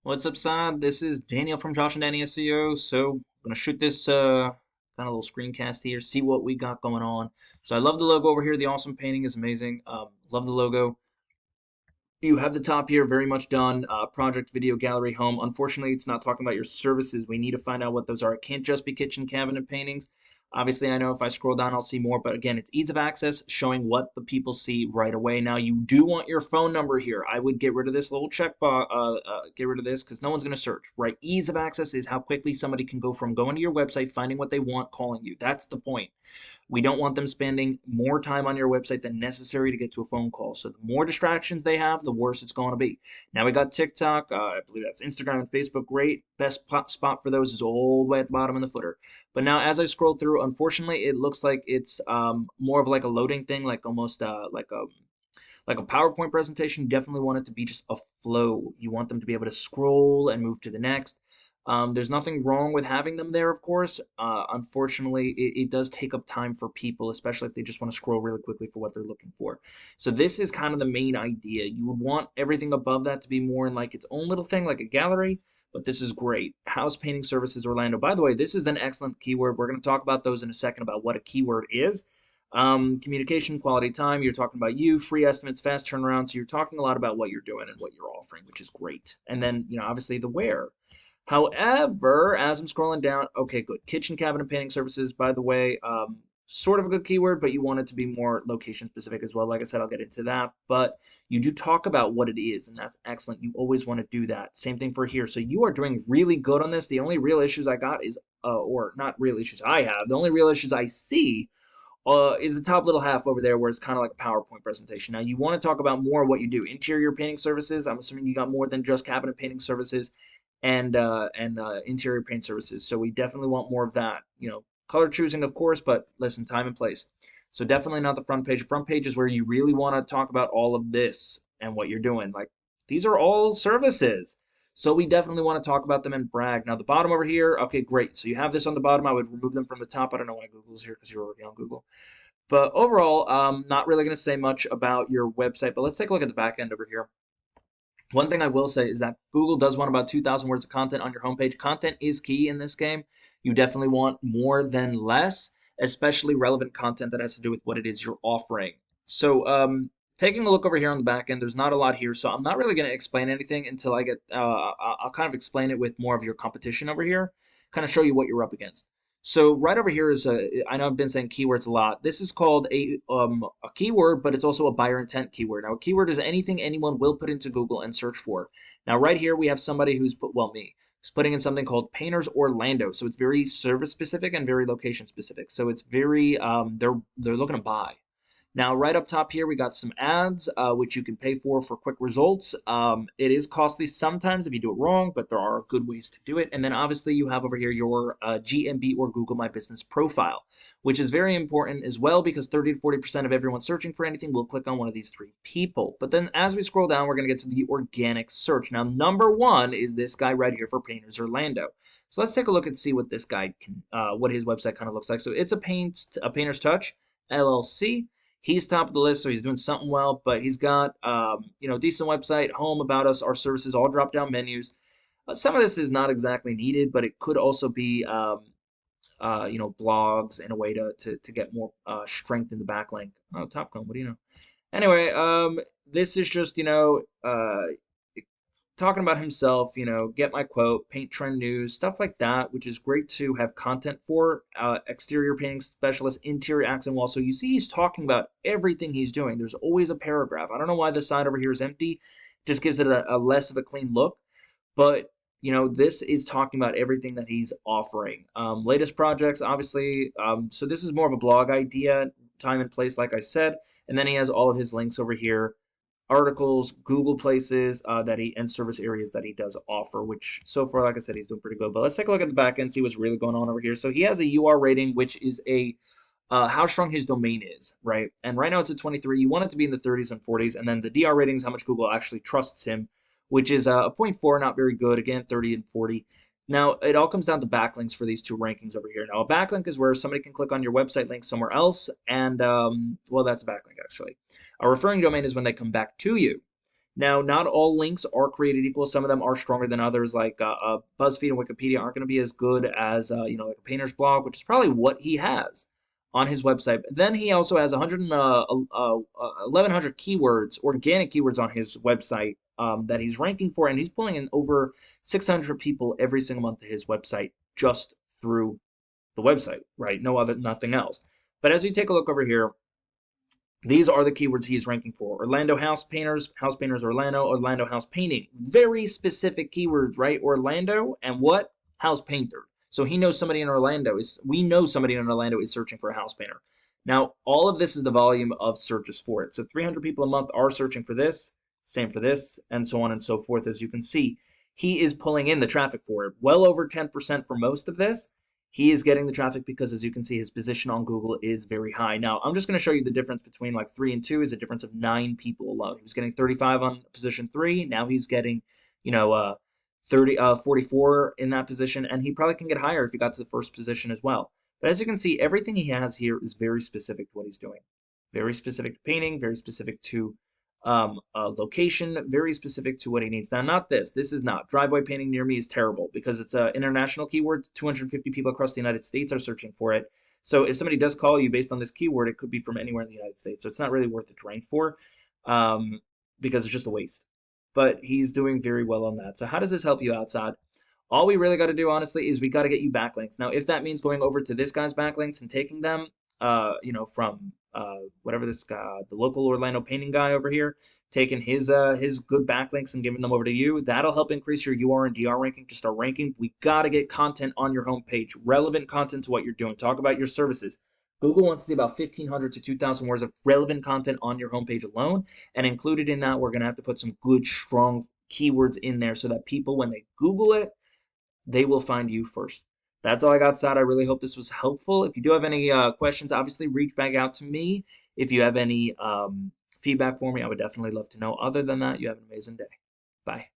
What's up, Sad? This is Daniel from Josh and Danny SEO. So, I'm gonna shoot this kind of little screencast here, see what we got going on. So, I love the logo over here. The awesome painting is amazing. Love the logo. You have the top here, very much done. Project, video, gallery, home. Unfortunately, it's not talking about your services. We need to find out what those are. It can't just be kitchen cabinet paintings. Obviously, I know if I scroll down, I'll see more, but again, it's ease of access, showing what the people see right away. Now, you do want your phone number here. I would get rid of this little checkbox, get rid of this because no one's going to search, right? Ease of access is how quickly somebody can go from going to your website, finding what they want, calling you. That's the point. We don't want them spending more time on your website than necessary to get to a phone call. So the more distractions they have, the worse it's going to be. Now we got TikTok. I believe that's Instagram and Facebook. Great. Best spot for those is all the way at the bottom in the footer. But now as I scroll through, unfortunately, it looks like it's more of like a loading thing, like almost like a PowerPoint presentation. You definitely want it to be just a flow. You want them to be able to scroll and move to the next. There's nothing wrong with having them there, of course. Unfortunately, it does take up time for people, especially if they just want to scroll really quickly for what they're looking for. So this is kind of the main idea. You would want everything above that to be more in like its own little thing, like a gallery, but this is great. House Painting Services Orlando. By the way, this is an excellent keyword. We're going to talk about those in a second about what a keyword is. Communication, quality time, you're talking about you, free estimates, fast turnaround. So you're talking a lot about what you're doing and what you're offering, which is great. And then, obviously the where. However, as I'm scrolling down, okay, good. Kitchen cabinet painting services, by the way, sort of a good keyword, but you want it to be more location specific as well. Like I said, I'll get into that. But you do talk about what it is, and that's excellent. You always want to do that. Same thing for here. So you are doing really good on this. The only real issues I got is, or not real issues I have, the only real issues I see is the top little half over there where it's kind of like a PowerPoint presentation. Now, you want to talk about more what you do. Interior painting services, I'm assuming you got more than just cabinet painting services and interior paint services. So we definitely want more of that. Color choosing, of course, but listen, time and place. So definitely not the front page. Front page is where you really want to talk about all of this and what you're doing. Like, these are all services. So we definitely want to talk about them and brag. Now the bottom over here, okay, great. So you have this on the bottom. I would remove them from the top. I don't know why Google's here because you're already on Google. But overall, not really going to say much about your website. But let's take a look at the back end over here. One thing I will say is that Google does want about 2,000 words of content on your homepage. Content is key in this game. You definitely want more than less, especially relevant content that has to do with what it is you're offering. So, taking a look over here on the back end, there's not a lot here, so I'm not really going to explain anything until I get. I'll kind of explain it with more of your competition over here, kind of show you what you're up against. So right over here is I know I've been saying keywords a lot. This is called a keyword, but it's also a buyer intent keyword. Now a keyword is anything anyone will put into Google and search for. Now right here we have somebody who's me, who's putting in something called Painters Orlando. So it's very service specific and very location specific. So it's very they're looking to buy. Now, right up top here, we got some ads, which you can pay for quick results. It is costly sometimes if you do it wrong, but there are good ways to do it. And then obviously you have over here your GMB or Google My Business profile, which is very important as well because 30 to 40% of everyone searching for anything will click on one of these three people. But then as we scroll down, we're going to get to the organic search. Now, number one is this guy right here for Painters Orlando. So let's take a look and see what this guy can, what his website kind of looks like. So it's a Painter's Touch LLC. He's top of the list, so he's doing something well. But he's got, decent website, home, about us, our services, all drop-down menus. Some of this is not exactly needed, but it could also be, blogs in a way to get more strength in the backlink. Oh, Topcon, what do you know? Anyway, this is just, talking about himself, get my quote, paint trend news, stuff like that, which is great to have content for. Exterior painting specialist, interior accent wall. So you see he's talking about everything he's doing. There's always a paragraph. I don't know why this side over here is empty. Just gives it a less of a clean look. But, this is talking about everything that he's offering. Latest projects, obviously. So this is more of a blog idea, time and place, like I said. And then he has all of his links over here, articles, Google places and service areas that he does offer, which so far, like I said, he's doing pretty good. But let's take a look at the back end, see what's really going on over here. So he has a UR rating, which is how strong his domain is, right? And right now it's at 23. You want it to be in the 30s and 40s. And then the DR rating is how much Google actually trusts him, which is a 0.4, not very good. Again, 30 and 40. Now, it all comes down to backlinks for these two rankings over here. Now, a backlink is where somebody can click on your website link somewhere else, and, that's a backlink, actually. A referring domain is when they come back to you. Now, not all links are created equal. Some of them are stronger than others, like BuzzFeed and Wikipedia aren't going to be as good as like a painter's blog, which is probably what he has on his website. Then he also has 1,100 keywords, organic keywords on his website that he's ranking for, and he's pulling in over 600 people every single month to his website just through the website, right? Nothing else. But as you take a look over here, these are the keywords he is ranking for. Orlando house painters Orlando, Orlando house painting. Very specific keywords, right? Orlando and what? House painter. So he knows somebody in Orlando we know somebody in Orlando is searching for a house painter. Now, all of this is the volume of searches for it. So 300 people a month are searching for this, same for this, and so on and so forth. As you can see, he is pulling in the traffic for it. Well over 10% for most of this. He is getting the traffic because, as you can see, his position on Google is very high. Now, I'm just going to show you the difference between like 3 and 2 is a difference of 9 people alone. He was getting 35 on position 3. Now he's getting, 44 in that position, and he probably can get higher if he got to the first position as well. But as you can see, everything he has here is very specific to what he's doing. Very specific to painting, very specific to a location, very specific to what he needs. Now, not this. This is not. Driveway painting near me is terrible because it's an international keyword. 250 people across the United States are searching for it. So if somebody does call you based on this keyword, it could be from anywhere in the United States. So it's not really worth it to rank for because it's just a waste. But he's doing very well on that. So how does this help you outside? All we really got to do, honestly, is we got to get you backlinks. Now, if that means going over to this guy's backlinks and taking them, from whatever this guy, the local Orlando painting guy over here, taking his good backlinks and giving them over to you, that'll help increase your UR and DR ranking to start ranking. We got to get content on your homepage, relevant content to what you're doing. Talk about your services. Google wants to see about 1,500 to 2,000 words of relevant content on your homepage alone, and included in that, we're going to have to put some good, strong keywords in there so that people, when they Google it, they will find you first. That's all I got, Sad. I really hope this was helpful. If you do have any questions, obviously reach back out to me. If you have any feedback for me, I would definitely love to know. Other than that, you have an amazing day. Bye.